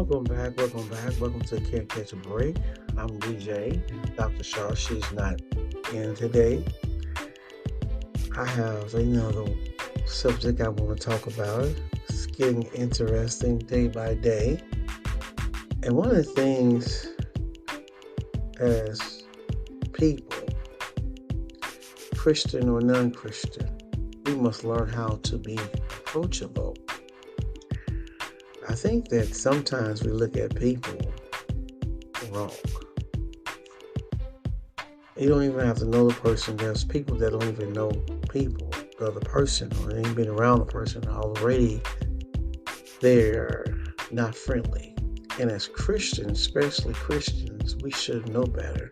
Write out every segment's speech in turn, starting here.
Welcome to Can't Catch a Break. I'm DJ. Dr. Shaw, she's not in today. I have another subject I want to talk about. It's getting interesting day by day. And one of the things as people, Christian or non-Christian, we must learn how to be approachable. I think that sometimes we look at people wrong. You don't even have to know the person. There's people that don't even know people, the other person, or they ain't been around the person already. They're not friendly. And as Christians, especially Christians, we should know better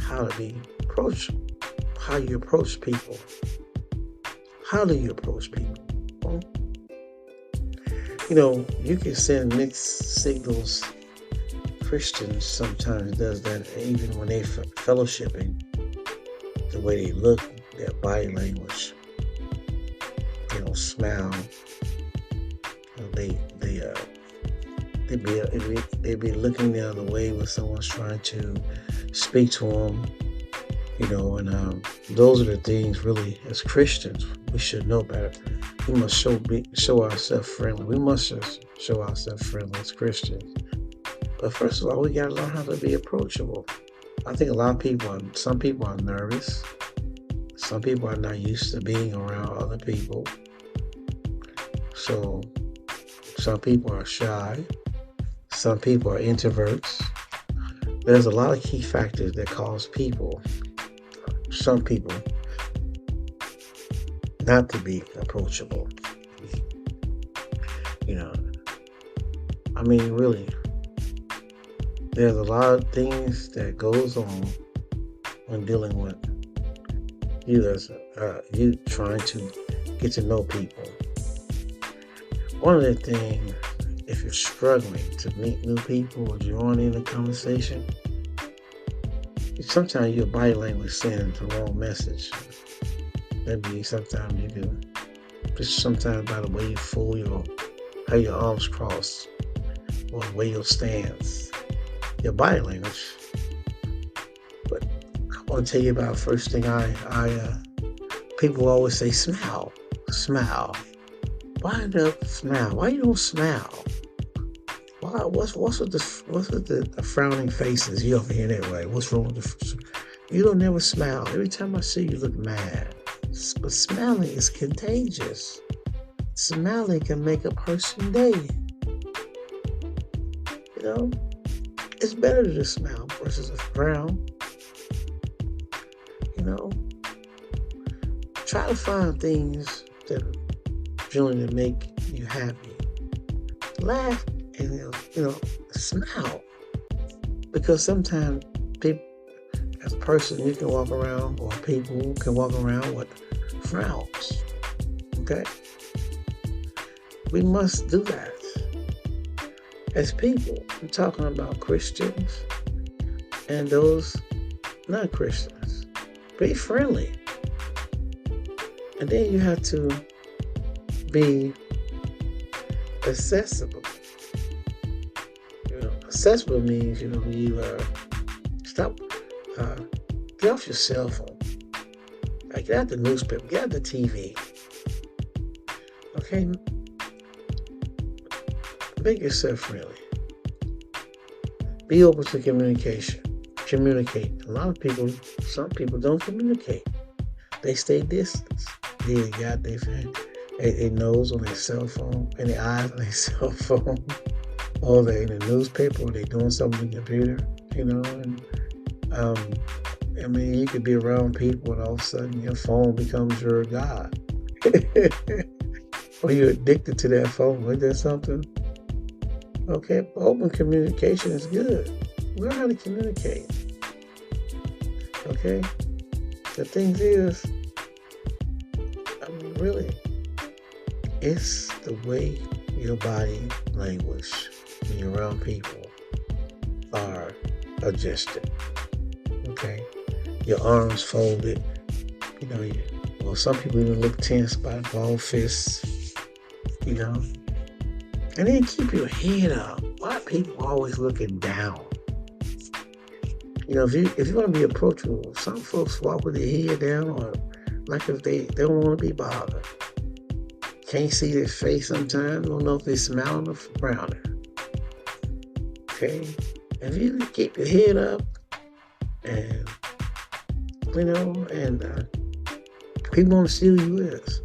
how to be approachable, how you approach people. How do you approach people? Well, you can send mixed signals. Christians sometimes does that, even when they fellowshipping, the way they look, their body language, smile. They be looking the other way when someone's trying to speak to them, and those are the things really as Christians we should know better. We must show ourselves friendly. We must just show ourselves friendly as Christians. But first of all, we got to learn how to be approachable. I think some people are nervous. Some people are not used to being around other people. So some people are shy. Some people are introverts. There's a lot of key factors that cause some people, not to be approachable. Really, there's a lot of things that goes on when dealing with you as you trying to get to know people. One of the things, if you're struggling to meet new people or join in a conversation, sometimes your body language sends the wrong message. Maybe sometimes you can, sometimes by the way you fold how your arms cross, or the way your stance, your body language. But I want to tell you about first thing people always say, smile. Why not smile? Why you don't smile? Why? What's with the frowning faces? You over here that way. What's wrong with you don't never smile. Every time I see you look mad. But smiling is contagious. Smiling can make a person day. It's better to just smile versus a frown. Try to find things that generally make you happy. Laugh and smile. Because sometimes people, as a person, you can walk around, or people can walk around with frowns. Okay? We must do that. As people, I'm talking about Christians and those non-Christians. Be friendly. And then you have to be accessible. Accessible means, you stop, get off your cell phone. Get out the newspaper, get out the TV. Okay? Make yourself friendly. Be open to communication. Communicate. Some people don't communicate. They stay distant. They got their nose on their cell phone, and their eyes on their cell phone, or they're in the newspaper, or they're doing something on the computer, and you could be around people, and all of a sudden your phone becomes your God. Or you're addicted to that phone. Is there something? Okay, open communication is good. Learn how to communicate. Okay? The thing is, really, it's the way your body language when you're around people are adjusted. Okay? Your arms folded. Some people even look tense by ball fists. And then keep your head up. Why are people always looking down? If you want to be approachable, some folks walk with their head down, or like if they don't want to be bothered. Can't see their face sometimes. Don't know if they're smiling or frowning. Okay? If you keep your head up and people want to see who you is.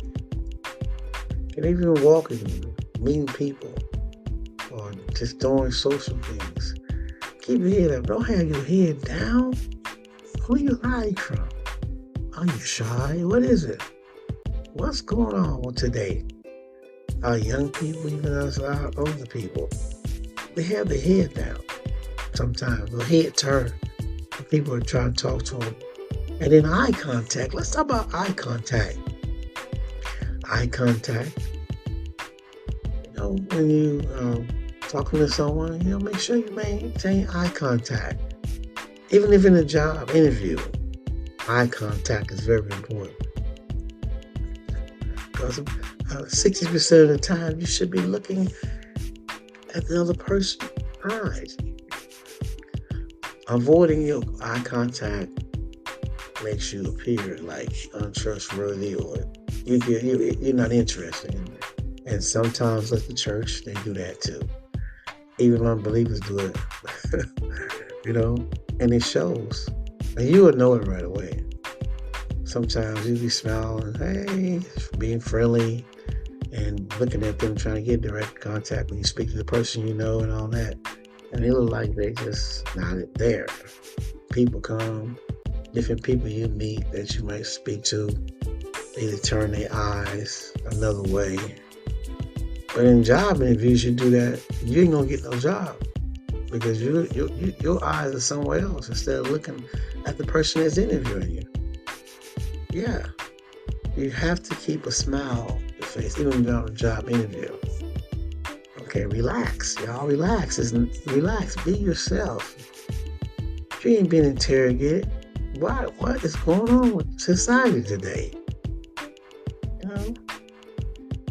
And if you're walking, meeting people, or just doing social things, keep your head up. Don't have your head down. Who you hiding from? Are you shy? What is it? What's going on today? Our young people, even us, our older people, they have their head down. Sometimes the head turned. People are trying to talk to them. And then eye contact. Let's talk about eye contact. Eye contact. When you talking to someone, make sure you maintain eye contact. Even if in a job interview, eye contact is very important. Because 60% of the time, you should be looking at the other person's eyes. Avoiding your eye contact makes you appear like untrustworthy, or you're not interested in it. And sometimes at the church, they do that too. Even unbelievers do it. And it shows. And you will know it right away. Sometimes you be smiling, hey, being friendly, and looking at them, trying to get direct contact when you speak to the person and all that. And they look like they just not there. People come, different people you meet that you might speak to, they turn their eyes another way. But in job interviews, you do that, you ain't gonna get no job, because your eyes are somewhere else instead of looking at the person that's interviewing you. Yeah, you have to keep a smile on your face, even when you're on a job interview. Okay, relax, y'all. Relax. Relax. Be yourself. If you ain't being interrogated, what is going on with society today?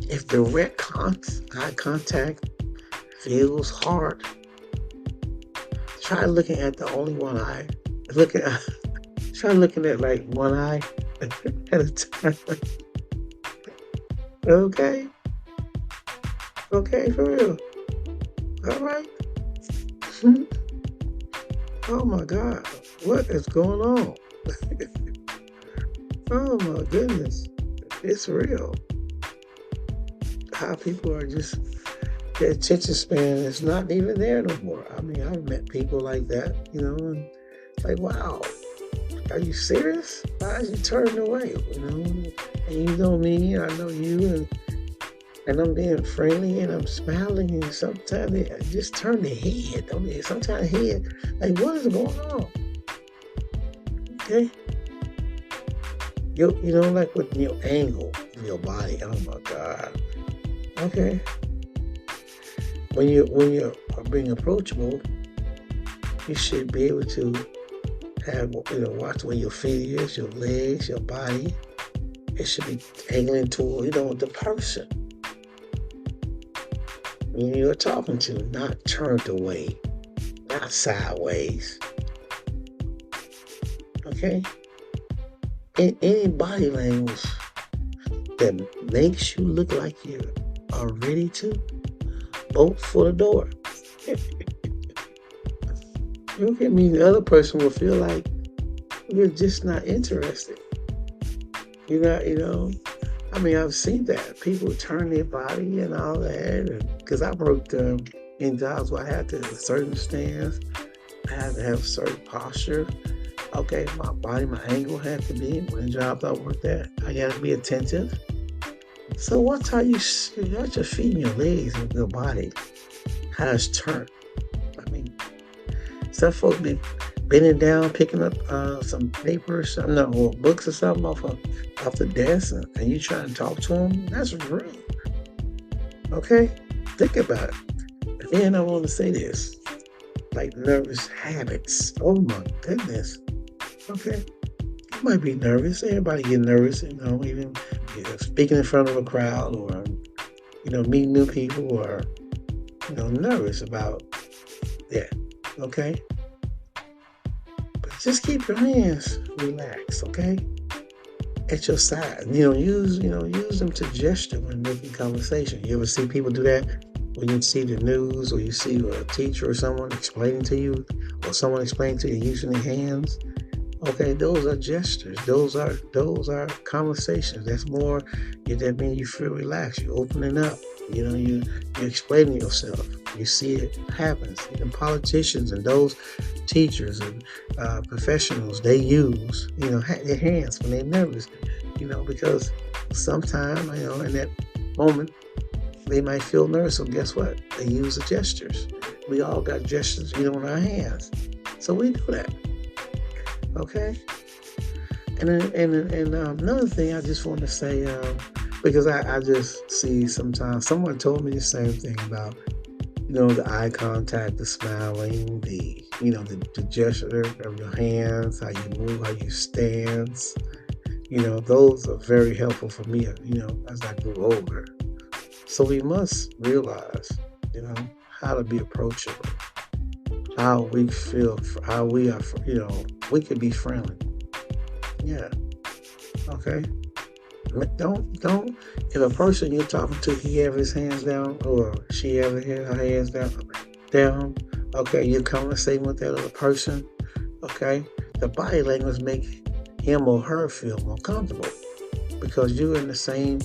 If direct eye contact feels hard, try looking at the only one eye. Try looking at like one eye at a time. Okay? Okay, for real. All right. Oh my God. What is going on? Oh my goodness. It's real. How people are just, their attention span is not even there no more. I mean, I've met people like that, and like, wow, are you serious? Why is you turning away? And you know me, I know you, and I'm being friendly and I'm smiling, and sometimes they just turn their head. Sometimes head, like, what is going on? Okay? Like with your angle of your body. Oh my God. Okay. When you're being approachable, you should be able to have, watch where your feet is, your legs, your body. It should be angling toward, the person you're talking to, not turned away, not sideways. Okay? Any body language that makes you look like you are ready to bolt for the door. Okay, the other person will feel like you're just not interested. You're not, I've seen that. People turn their body and all that. Because I worked in jobs where I had to have a certain stance. I had to have a certain posture. Okay, my body, my angle had to be. When jobs I worked at, I got to be attentive. So watch how you got your feet and your legs and your body, how it's turned. Some folks be bending down, picking up some paper or something, or books or something off the desk, and you trying to talk to them. That's rude. Okay, think about it. And then I want to say this, like nervous habits. Oh my goodness. Okay, you might be nervous. Everybody get nervous, even speaking in front of a crowd, or meeting new people, or nervous about that. Okay, but just keep your hands relaxed. Okay, at your side. Use them to gesture when making conversation. You ever see people do that when you see the news or you see a teacher or someone explaining to you or someone explaining to you using their hands? Okay, those are gestures. Those are conversations. That's more. That means you feel relaxed. You're opening up. You're explaining yourself. You see it happens. Even politicians and those teachers and professionals, they use their hands when they're nervous. Because sometimes in that moment they might feel nervous. So guess what? They use the gestures. We all got gestures, in our hands. So we do that. Okay. And another thing I just want to say, because I just see sometimes someone told me the same thing about, the eye contact, the smiling, the gesture of your hands, how you move, how you stance. Those are very helpful for me, as I grew older. So we must realize, how to be approachable, how we feel, how we are, we could be friendly. Yeah. Okay. Don't, if a person you're talking to, he have his hands down or she have her hands down. Okay. You're conversating with that other person. Okay. The body language make him or her feel more comfortable because you're in the same,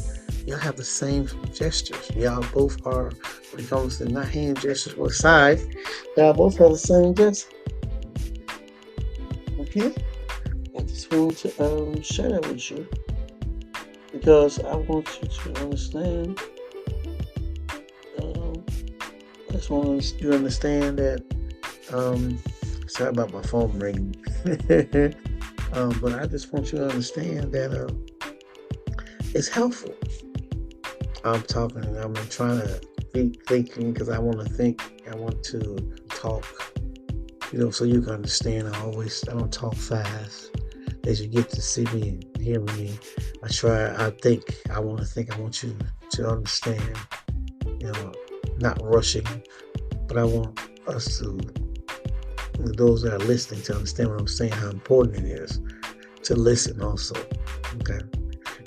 y'all have the same gestures. Y'all both are, when it comes to not hand gestures or side, y'all both have the same gestures. Okay? I just want to share that with you because I want you to understand. I just want you to understand that. Sorry about my phone ringing. But I just want you to understand that it's helpful. I'm trying to be thinking because I want to talk, so you can understand. I don't talk fast. As you get to see me and hear me, I want you to understand, not rushing, but I want us to, those that are listening to understand what I'm saying, how important it is to listen also. Okay.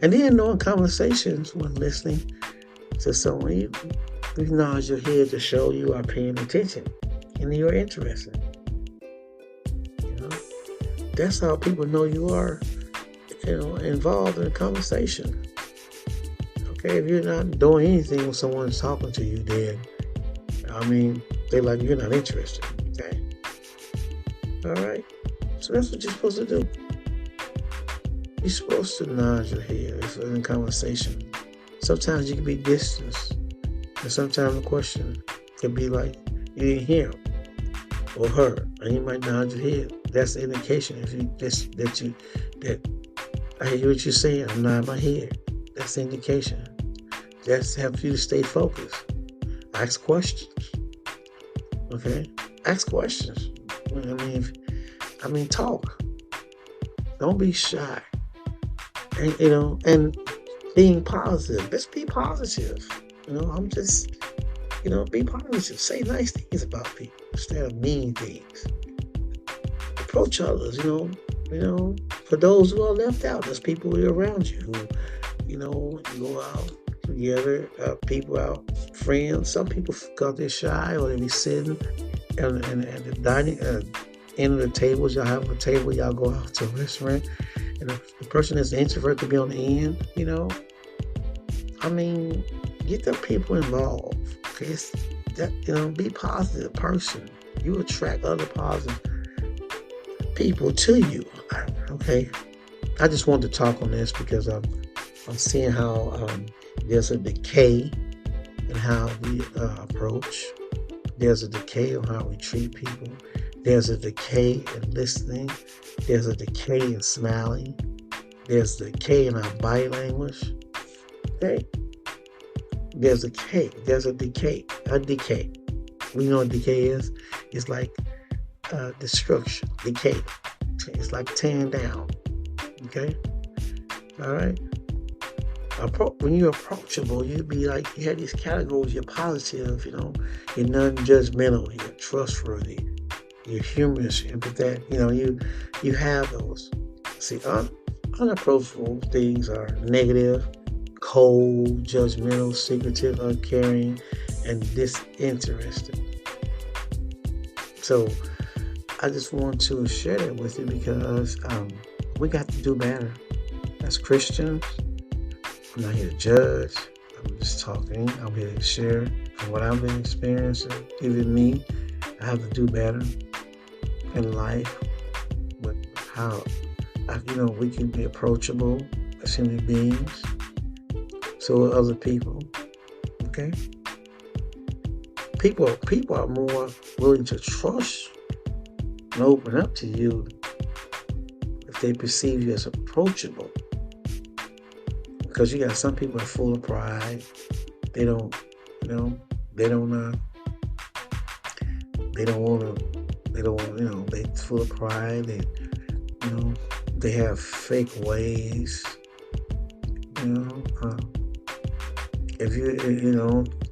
And then in conversations when listening to someone, you nod your head to show you are paying attention and you're interested. That's how people know you are, involved in a conversation. Okay, if you're not doing anything when someone's talking to you, then they're like you're not interested. Okay. All right. So that's what you're supposed to do. You're supposed to nod your head if you're in a conversation. Sometimes you can be distant, and sometimes the question can be like you didn't hear him or her, and you might nod your head. That's the indication that I hear what you're saying. I'm nodding my head. That's the indication. That's helps you to stay focused. Ask questions. Okay, ask questions. Talk. Don't be shy. And being positive. Let's be positive. Be positive. Say nice things about people instead of mean things. Approach others, for those who are left out, there's people around you who, you go out together, people out, friends. Some people got they're shy or they be sitting and the dining end of the tables. Y'all have a table, y'all go out to a restaurant, and the person that's the introvert could be on the end. Get the people involved. Okay, be a positive person. You attract other positive people to you. Okay, I just wanted to talk on this because I'm seeing how there's a decay in how we approach. There's a decay on how we treat people. There's a decay in listening. There's a decay in smiling. There's a decay in our body language. Okay? There's a decay. There's a decay. A decay. We know what decay is. It's like destruction. Decay. It's like tearing down. Okay? All right? When you're approachable, you be like, you have these categories. You're positive, you're non-judgmental, you're trustworthy, you're humorous, empathetic. You have those. See, unapproachable things are negative, cold, judgmental, secretive, uncaring, and disinterested. So I just want to share that with you because we got to do better as Christians. I'm not here to judge. I'm just talking. I'm here to share from what I've been experiencing. Even me, I have to do better in life with how we can be approachable as human beings. So are other people. Okay. People are more willing to trust and open up to you if they perceive you as approachable. Because you got some people that are full of pride. They don't want to, they full of pride. They have fake ways. If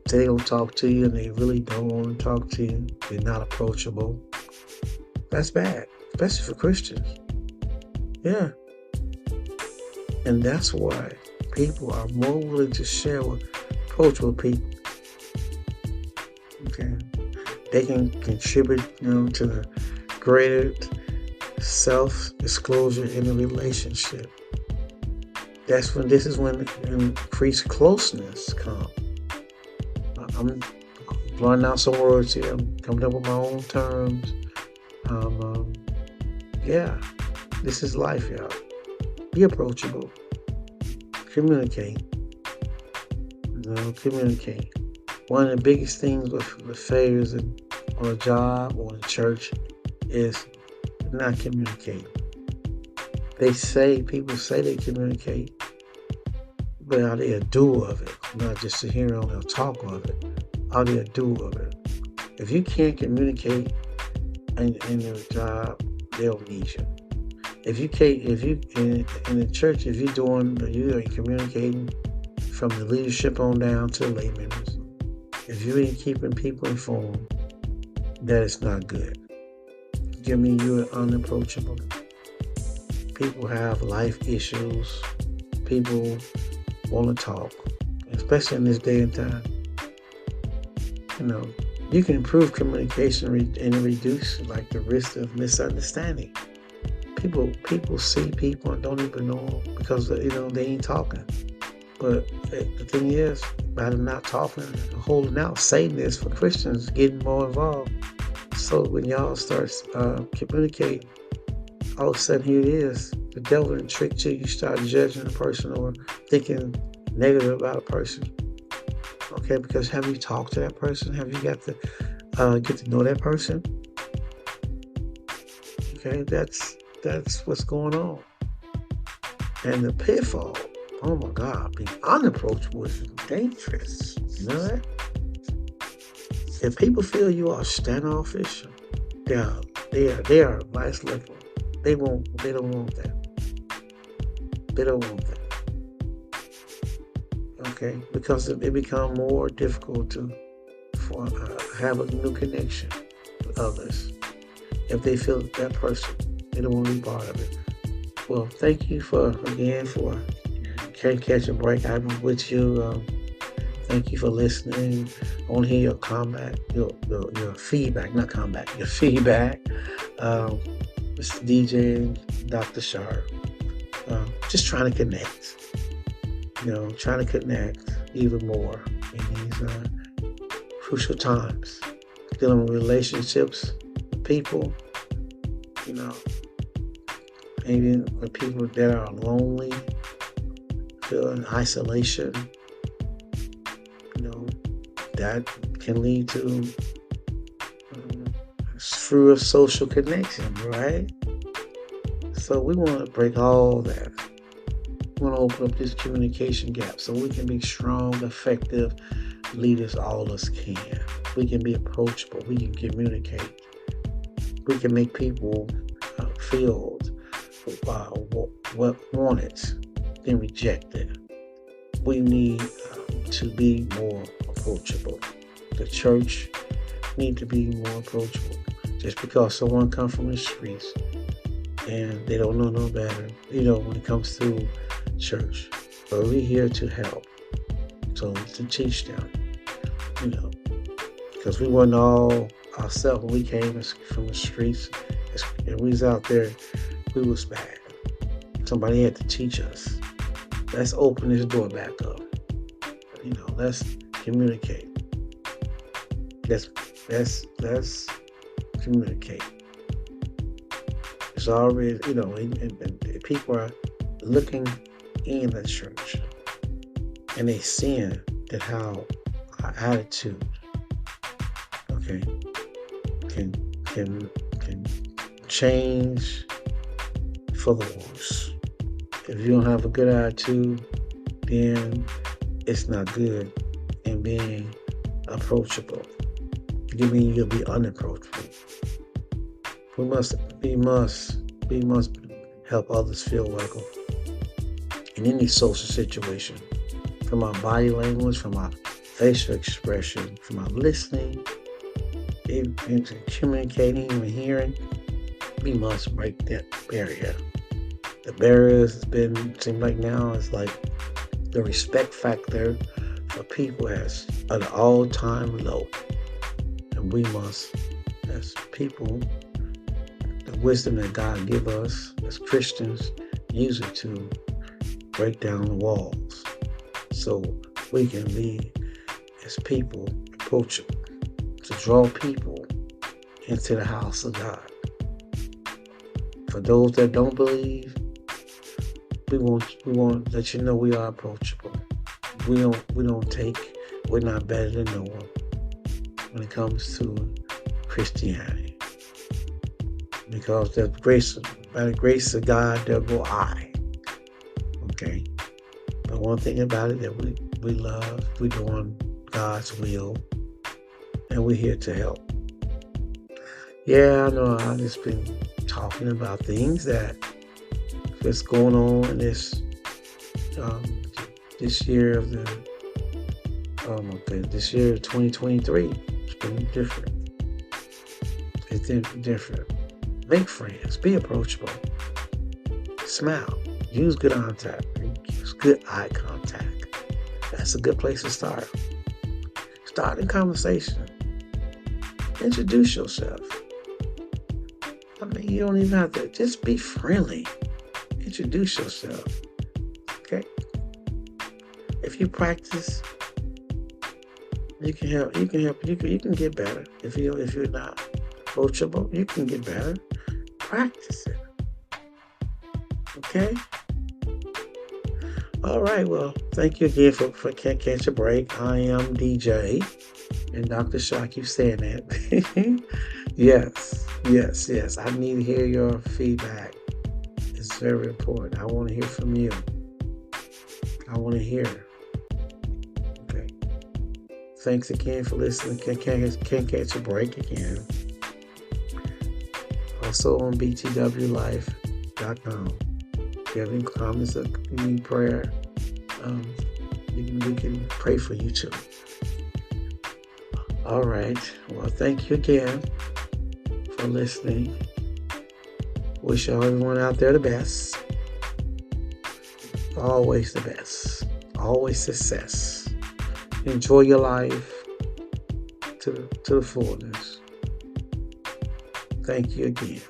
they don't talk to you and they really don't want to talk to you, they're not approachable. That's bad, especially for Christians. Yeah. And that's why people are more willing to share with approachable people. Okay. They can contribute, to the greater self-disclosure in a relationship. This is when increased closeness comes. I'm blowing out some words here. I'm coming up with my own terms. This is life, y'all. Be approachable. Communicate. Communicate. One of the biggest things with failures on a job or in a church is not communicating. People say they communicate, but are they a doer of it? Not just a hearer on a talk of it. Are they a doer of it? If you can't communicate in your job, they'll need you. If you in the church, if you ain't communicating from the leadership on down to the lay members, if you ain't keeping people informed, that is not good. You're unapproachable. People have life issues. People want to talk, especially in this day and time. You can improve communication and reduce the risk of misunderstanding. People see people and don't even know them because they ain't talking. But the thing is, by them not talking, holding out, Satan is for Christians getting more involved. So when y'all start communicating, all of a sudden here it is. The devil and tricked you. You start judging a person or thinking negative about a person. Okay, because have you talked to that person? Have you got to get to know that person? Okay, that's what's going on. And the pitfall, oh my God, being unapproachable is dangerous. You know that? If people feel you are standoffish, they are vice liquor. They don't want that. They don't want that. Okay, because it becomes more difficult to have a new connection with others if they feel that person, they don't want to be part of it. Well, thank you for Can't Catch a Break. I'm with you. Thank you for listening. I want to hear your comment, your feedback, not comeback, your feedback. Mr. DJ, Dr. Sharp. Just trying to connect. Trying to connect even more in these crucial times. Dealing with relationships with people, even with people that are lonely, feeling isolation, that can lead to through a social connection, right? So we want to break all that. We want to open up this communication gap so we can be strong, effective leaders. All of us can. We can be approachable. We can communicate. We can make people feel what wanted, then rejected. we need to be more approachable. The church need to be more approachable. Just because someone comes from the streets and they don't know no better, when it comes to church. But we're here to help, so to teach them, because we weren't all ourselves when we came from the streets and we was out there. We was bad. Somebody had to teach us. Let's open this door back up. Let's communicate. Let's communicate. It's already, and people are looking in the church, and they seeing that how our attitude, can change for the worse. If you don't have a good attitude, then it's not good in being approachable. You mean you'll be unapproachable. We must help others feel welcome in any social situation, from our body language, from our facial expression, from our listening, into communicating and hearing. We must break that barrier. The barriers seem like now is like the respect factor for people is at an all-time low. And we must, as people, the wisdom that God give us as Christians, use it to break down the walls so we can be, as people, approachable, to draw people into the house of God. For those that don't believe, we want to let you know we are approachable. We're not better than no one when it comes to Christianity. Because by the grace of God, there go I. Okay? But one thing about it that we love, we're doing God's will, and we're here to help. Yeah, I know I've just been talking about things that's going on in this year of this year of 2023. It's been different. It's different. Make friends. Be approachable. Smile. Use good contact. Use good eye contact. That's a good place to start. Start a conversation. Introduce yourself. You don't even have to. Just be friendly. Introduce yourself. Okay? If you practice, you can help. You can get better. If you're not approachable, you can get better. Practice it. Okay? All right. Well, thank you again for Can't Catch a Break. I am DJ, and Dr. Shaw keeps saying that. Yes. I need to hear your feedback. It's very important. I want to hear from you. I want to hear. Okay. Thanks again for listening. Can't Catch a Break again. Also on btwlife.com. If you have any comments or need prayer, we can pray for you too. All right. Well, thank you again for listening. Wish everyone out there the best. Always the best. Always success. Enjoy your life to the fullness. Thank you again.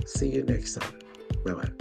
See you next time. Bye-bye.